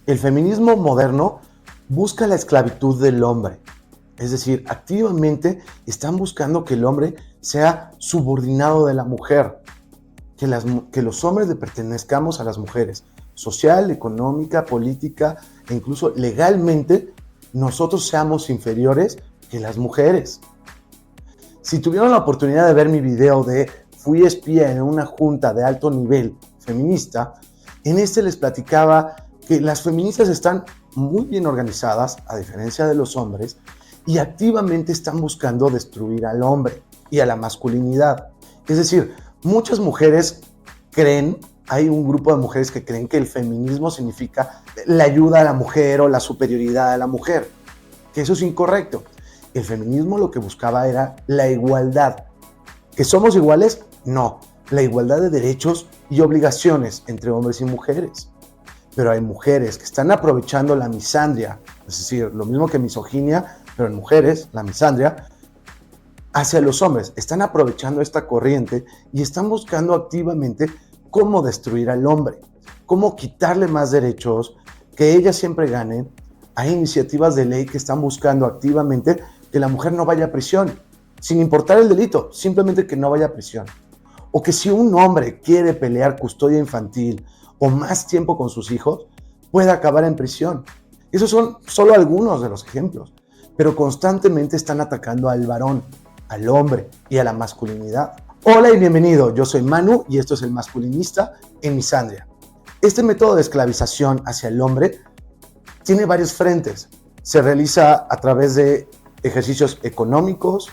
El feminismo moderno busca la esclavitud del hombre. Es decir, activamente están buscando que el hombre sea subordinado de la mujer, que los hombres le pertenezcamos a las mujeres, social, económica, política e incluso legalmente nosotros seamos inferiores que las mujeres. Si tuvieron la oportunidad de ver mi video de Fui espía en una junta de alto nivel feminista, en este les platicaba que las feministas están muy bien organizadas, a diferencia de los hombres, y activamente están buscando destruir al hombre y a la masculinidad. Es decir, muchas mujeres creen, hay un grupo de mujeres que creen que el feminismo significa la ayuda a la mujer o la superioridad a la mujer, que eso es incorrecto. El feminismo lo que buscaba era la igualdad. ¿Que somos iguales? No, la igualdad de derechos y obligaciones entre hombres y mujeres. Pero hay mujeres que están aprovechando la misandria, es decir, lo mismo que misoginia, pero en mujeres, la misandria, hacia los hombres. Están aprovechando esta corriente y están buscando activamente cómo destruir al hombre, cómo quitarle más derechos, que ellas siempre ganen. Hay iniciativas de ley que están buscando activamente que la mujer no vaya a prisión, sin importar el delito, simplemente que no vaya a prisión. O que si un hombre quiere pelear custodia infantil o más tiempo con sus hijos, pueda acabar en prisión. Esos son solo algunos de los ejemplos, pero constantemente están atacando al varón, al hombre y a la masculinidad. Hola y bienvenido, yo soy Manu y esto es El Masculinista en Misandria. Este método de esclavización hacia el hombre tiene varios frentes. Se realiza a través de ejercicios económicos,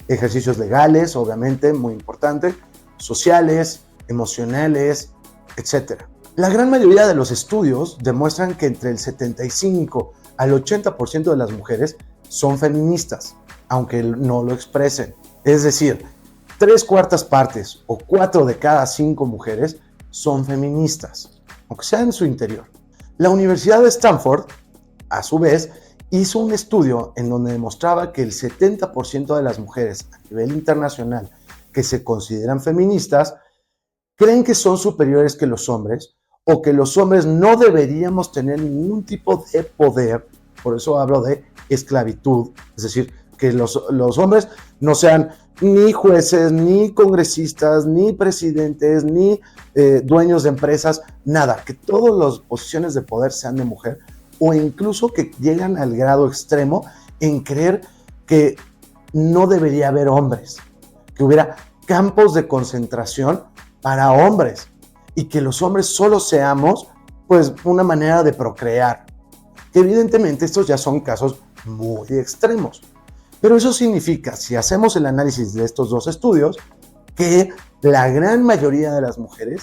ejercicios legales, obviamente, muy importante, sociales, emocionales, etc. La gran mayoría de los estudios demuestran que entre el 75 al 80% de las mujeres son feministas, aunque no lo expresen. Es decir, 3/4 partes o 4 de cada 5 mujeres son feministas, aunque sea en su interior. La Universidad de Stanford, a su vez, hizo un estudio en donde demostraba que el 70% de las mujeres a nivel internacional que se consideran feministas creen que son superiores que los hombres o que los hombres no deberíamos tener ningún tipo de poder. Por eso hablo de esclavitud, es decir, que los hombres no sean ni jueces, ni congresistas, ni presidentes, ni dueños de empresas, nada, que todas las posiciones de poder sean de mujer, o incluso que llegan al grado extremo en creer que no debería haber hombres, que hubiera campos de concentración para hombres y que los hombres solo seamos pues una manera de procrear. Que evidentemente estos ya son casos muy extremos. Pero eso significa, si hacemos el análisis de estos dos estudios, que la gran mayoría de las mujeres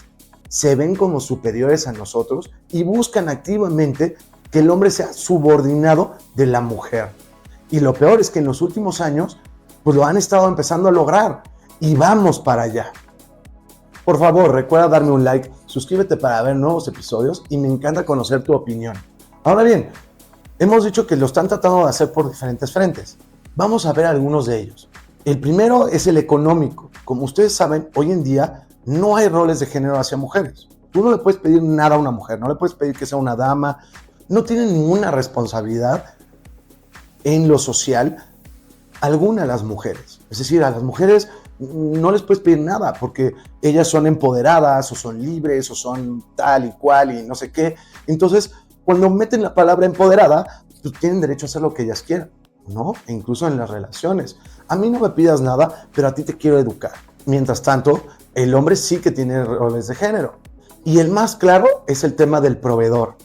se ven como superiores a nosotros y buscan activamente que el hombre sea subordinado de la mujer. Y lo peor es que en los últimos años, pues lo han estado empezando a lograr y vamos para allá. Por favor, recuerda darme un like, suscríbete para ver nuevos episodios y me encanta conocer tu opinión. Ahora bien, hemos dicho que lo están tratando de hacer por diferentes frentes. Vamos a ver algunos de ellos. El primero es el económico. Como ustedes saben, hoy en día no hay roles de género hacia mujeres. Tú no le puedes pedir nada a una mujer, no le puedes pedir que sea una dama, no tienen ninguna responsabilidad en lo social alguna a las mujeres. Es decir, a las mujeres no les puedes pedir nada porque ellas son empoderadas o son libres o son tal y cual y no sé qué. Entonces, cuando meten la palabra empoderada, pues tienen derecho a hacer lo que ellas quieran, ¿no? E incluso en las relaciones. A mí no me pidas nada, pero a ti te quiero educar. Mientras tanto, el hombre sí que tiene roles de género. Y el más claro es el tema del proveedor,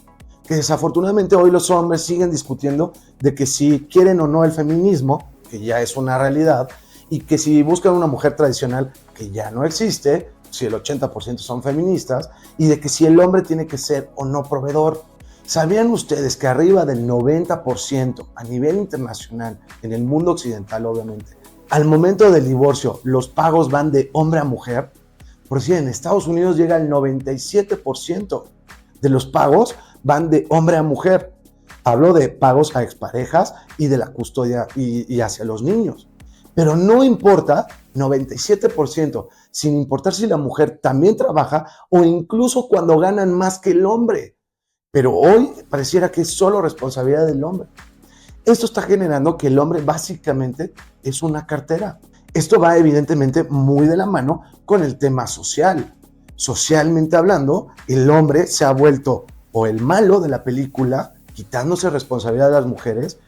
que desafortunadamente hoy los hombres siguen discutiendo de que si quieren o no el feminismo, que ya es una realidad, y que si buscan una mujer tradicional, que ya no existe, si el 80% son feministas, y de que si el hombre tiene que ser o no proveedor. ¿Sabían ustedes que arriba del 90% a nivel internacional, en el mundo occidental obviamente, al momento del divorcio los pagos van de hombre a mujer? Por decir, en Estados Unidos llega el 97% de los pagos van de hombre a mujer. Hablo de pagos a exparejas y de la custodia y hacia los niños. Pero no importa, 97%, sin importar si la mujer también trabaja o incluso cuando ganan más que el hombre. pero hoy pareciera que es solo responsabilidad del hombre. Esto está generando que el hombre básicamente es una cartera. Esto va evidentemente muy de la mano con el tema social. Socialmente hablando, el hombre se ha vuelto o el malo de la película, quitándose responsabilidad de las mujeres.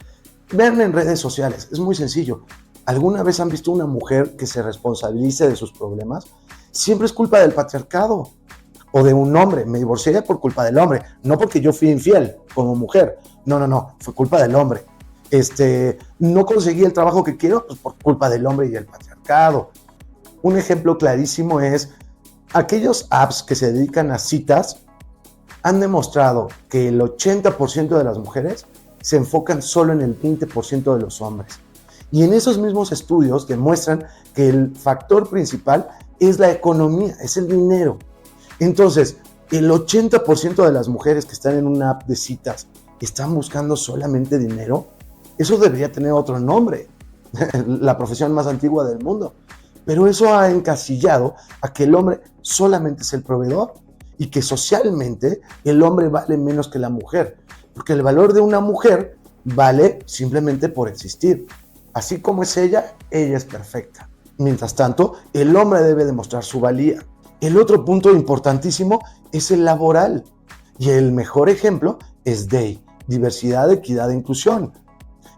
Vean en redes sociales, es muy sencillo. ¿Alguna vez han visto una mujer que se responsabilice de sus problemas? Siempre es culpa del patriarcado o de un hombre. Me divorcié por culpa del hombre, no porque yo fui infiel como mujer. No, fue culpa del hombre. No conseguí el trabajo que quiero, pues por culpa del hombre y el patriarcado. Un ejemplo clarísimo es aquellos apps que se dedican a citas han demostrado que el 80% de las mujeres se enfocan solo en el 20% de los hombres. Y en esos mismos estudios demuestran que el factor principal es la economía, es el dinero. Entonces, el 80% de las mujeres que están en una app de citas están buscando solamente dinero. Eso debería tener otro nombre, la profesión más antigua del mundo. Pero eso ha encasillado a que el hombre solamente es el proveedor y que socialmente el hombre vale menos que la mujer, porque el valor de una mujer vale simplemente por existir. Así como es ella es perfecta. Mientras tanto, el hombre debe demostrar su valía. El otro punto importantísimo es el laboral. Y el mejor ejemplo es DEI, Diversidad, Equidad e Inclusión,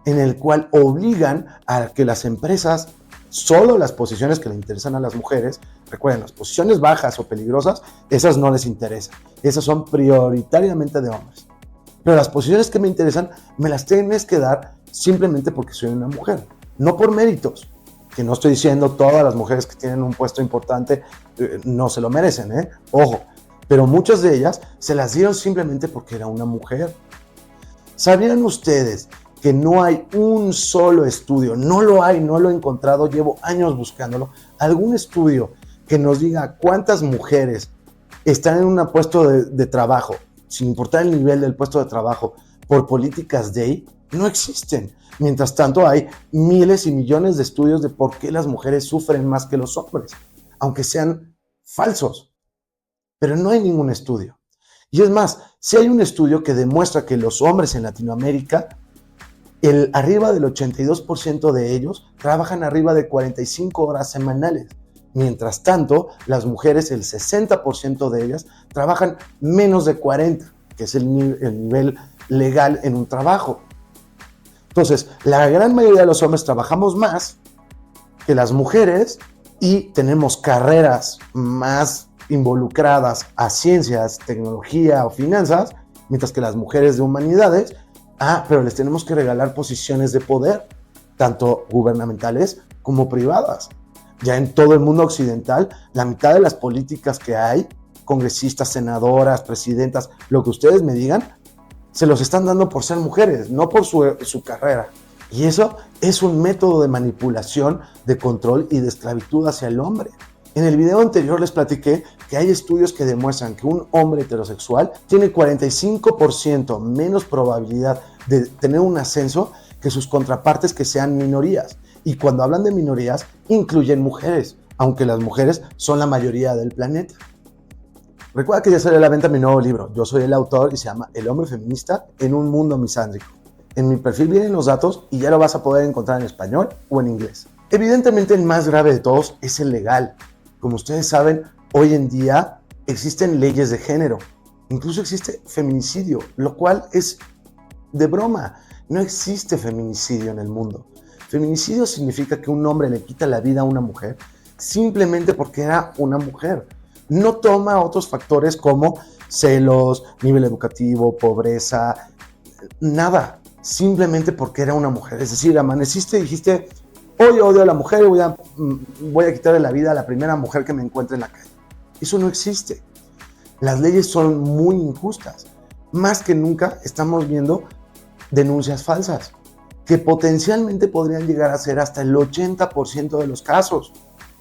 en el cual obligan a que las empresas, solo las posiciones que le interesan a las mujeres, recuerden, las posiciones bajas o peligrosas, esas no les interesan. Esas son prioritariamente de hombres. Pero las posiciones que me interesan, me las tienes que dar simplemente porque soy una mujer, no por méritos. Que no estoy diciendo todas las mujeres que tienen un puesto importante no se lo merecen, ojo, pero muchas de ellas se las dieron simplemente porque era una mujer. ¿Sabían ustedes que no hay un solo estudio? No lo hay, no lo he encontrado, llevo años buscándolo. Algún estudio que nos diga cuántas mujeres están en un puesto de trabajo, sin importar el nivel del puesto de trabajo, por políticas DEI, no existen. Mientras tanto, hay miles y millones de estudios de por qué las mujeres sufren más que los hombres, aunque sean falsos. Pero no hay ningún estudio. Y es más, si hay un estudio que demuestra que los hombres en Latinoamérica, arriba del 82% de ellos trabajan arriba de 45 horas semanales. Mientras tanto, las mujeres, el 60% de ellas, trabajan menos de 40, que es el nivel legal en un trabajo. Entonces, la gran mayoría de los hombres trabajamos más que las mujeres y tenemos carreras más involucradas a ciencias, tecnología o finanzas, mientras que las mujeres de humanidades, pero les tenemos que regalar posiciones de poder, tanto gubernamentales como privadas. Ya en todo el mundo occidental, la mitad de las políticas que hay, congresistas, senadoras, presidentas, lo que ustedes me digan, se los están dando por ser mujeres, no por su carrera. Y eso es un método de manipulación, de control y de esclavitud hacia el hombre. En el video anterior les platiqué que hay estudios que demuestran que un hombre heterosexual tiene 45% menos probabilidad de tener un ascenso que sus contrapartes que sean minorías. Y cuando hablan de minorías, incluyen mujeres, aunque las mujeres son la mayoría del planeta. Recuerda que ya salió a la venta mi nuevo libro. Yo soy el autor y se llama El hombre feminista en un mundo misándrico. En mi perfil vienen los datos y ya lo vas a poder encontrar en español o en inglés. Evidentemente el más grave de todos es el legal. Como ustedes saben, hoy en día existen leyes de género. Incluso existe feminicidio, lo cual es de broma. No existe feminicidio en el mundo. Feminicidio significa que un hombre le quita la vida a una mujer simplemente porque era una mujer. No toma otros factores como celos, nivel educativo, pobreza, nada. Simplemente porque era una mujer. Es decir, amaneciste y dijiste, hoy odio a la mujer y voy a quitarle la vida a la primera mujer que me encuentre en la calle. Eso no existe. Las leyes son muy injustas. Más que nunca estamos viendo denuncias falsas que potencialmente podrían llegar a ser hasta el 80% de los casos.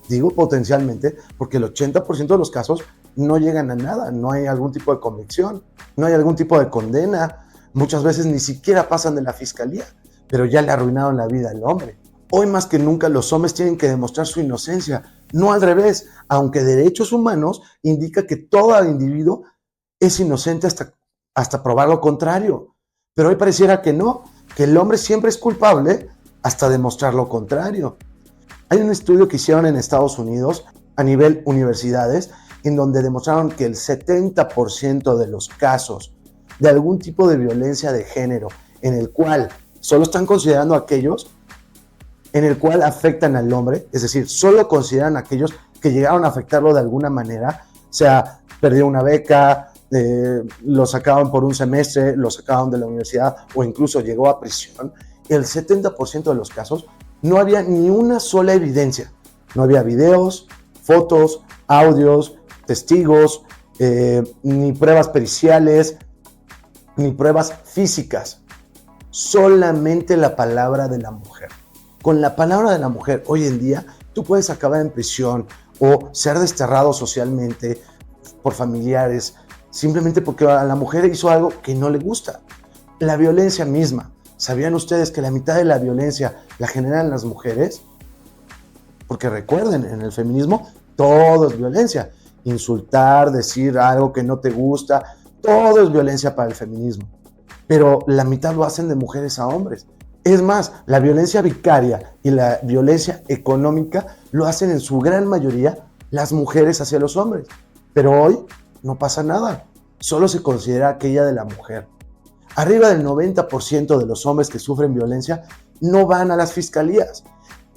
Digo potencialmente porque el 80% de los casos no llegan a nada, no hay algún tipo de convicción, no hay algún tipo de condena, muchas veces ni siquiera pasan de la fiscalía, pero ya le arruinaron la vida al hombre. Hoy más que nunca los hombres tienen que demostrar su inocencia, no al revés, aunque derechos humanos indica que todo individuo es inocente hasta hasta probar lo contrario. Pero hoy pareciera que no, que el hombre siempre es culpable hasta demostrar lo contrario. Hay un estudio que hicieron en Estados Unidos a nivel universidades en donde demostraron que el 70% de los casos de algún tipo de violencia de género en el cual solo están considerando aquellos en el cual afectan al hombre, es decir, solo consideran aquellos que llegaron a afectarlo de alguna manera, o sea, perdió una beca, lo sacaron por un semestre, lo sacaron de la universidad o incluso llegó a prisión. El 70% de los casos no había ni una sola evidencia. No había videos, fotos, audios, testigos, ni pruebas periciales, ni pruebas físicas. Solamente la palabra de la mujer. Con la palabra de la mujer, hoy en día, tú puedes acabar en prisión o ser desterrado socialmente por familiares, simplemente porque a la mujer hizo algo que no le gusta. La violencia misma. ¿Sabían ustedes que la mitad de la violencia la generan las mujeres? Porque recuerden, en el feminismo todo es violencia. Insultar, decir algo que no te gusta, todo es violencia para el feminismo. Pero la mitad lo hacen de mujeres a hombres. Es más, la violencia vicaria y la violencia económica lo hacen en su gran mayoría las mujeres hacia los hombres. Pero hoy no pasa nada. Solo se considera aquella de la mujer. Arriba del 90% de los hombres que sufren violencia no van a las fiscalías.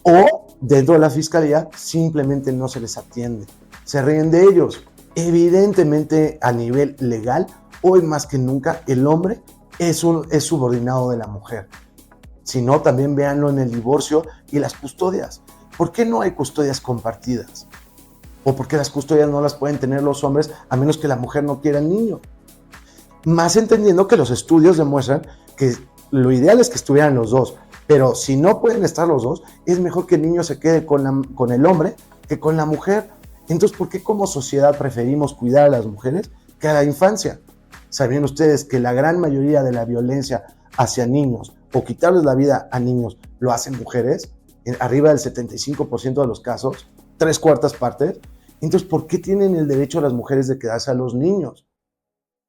O dentro de la fiscalía simplemente no se les atiende. Se ríen de ellos. Evidentemente, a nivel legal, hoy más que nunca, el hombre es subordinado de la mujer. Si no, también véanlo en el divorcio y las custodias. ¿Por qué no hay custodias compartidas? ¿O por qué las custodias no las pueden tener los hombres a menos que la mujer no quiera al niño? Más entendiendo que los estudios demuestran que lo ideal es que estuvieran los dos. Pero si no pueden estar los dos, es mejor que el niño se quede con el hombre que con la mujer. Entonces, ¿por qué como sociedad preferimos cuidar a las mujeres que a la infancia? ¿Sabían ustedes que la gran mayoría de la violencia hacia niños o quitarles la vida a niños lo hacen mujeres? Arriba del 75% de los casos, 3/4 partes. Entonces, ¿por qué tienen el derecho las mujeres de quedarse a los niños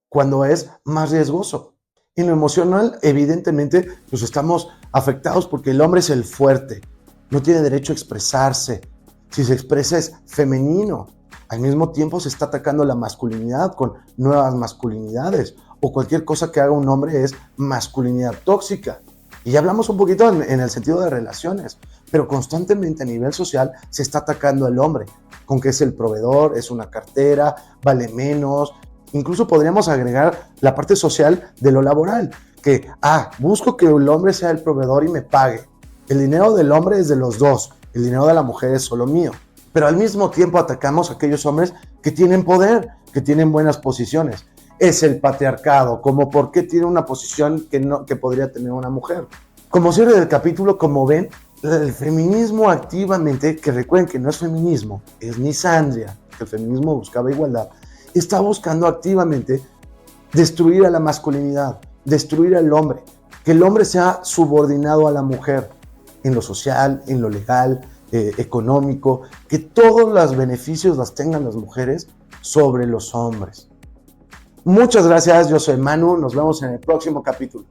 cuando es más riesgoso? En lo emocional, evidentemente, pues estamos afectados porque el hombre es el fuerte, no tiene derecho a expresarse. Si se expresa es femenino. Al mismo tiempo se está atacando la masculinidad con nuevas masculinidades o cualquier cosa que haga un hombre es masculinidad tóxica. Y ya hablamos un poquito en el sentido de relaciones, pero constantemente a nivel social se está atacando al hombre, con que es el proveedor, es una cartera, vale menos. Incluso podríamos agregar la parte social de lo laboral, que busco que el hombre sea el proveedor y me pague. El dinero del hombre es de los dos, el dinero de la mujer es solo mío. Pero al mismo tiempo atacamos a aquellos hombres que tienen poder, que tienen buenas posiciones. Es el patriarcado, como por qué tiene una posición que podría tener una mujer. Como cierre del capítulo, como ven, el feminismo activamente, que recuerden que no es feminismo, es misandria, que el feminismo buscaba igualdad, está buscando activamente destruir a la masculinidad, destruir al hombre, que el hombre sea subordinado a la mujer en lo social, en lo legal, económico, que todos los beneficios las tengan las mujeres sobre los hombres. Muchas gracias, yo soy Manu, nos vemos en el próximo capítulo.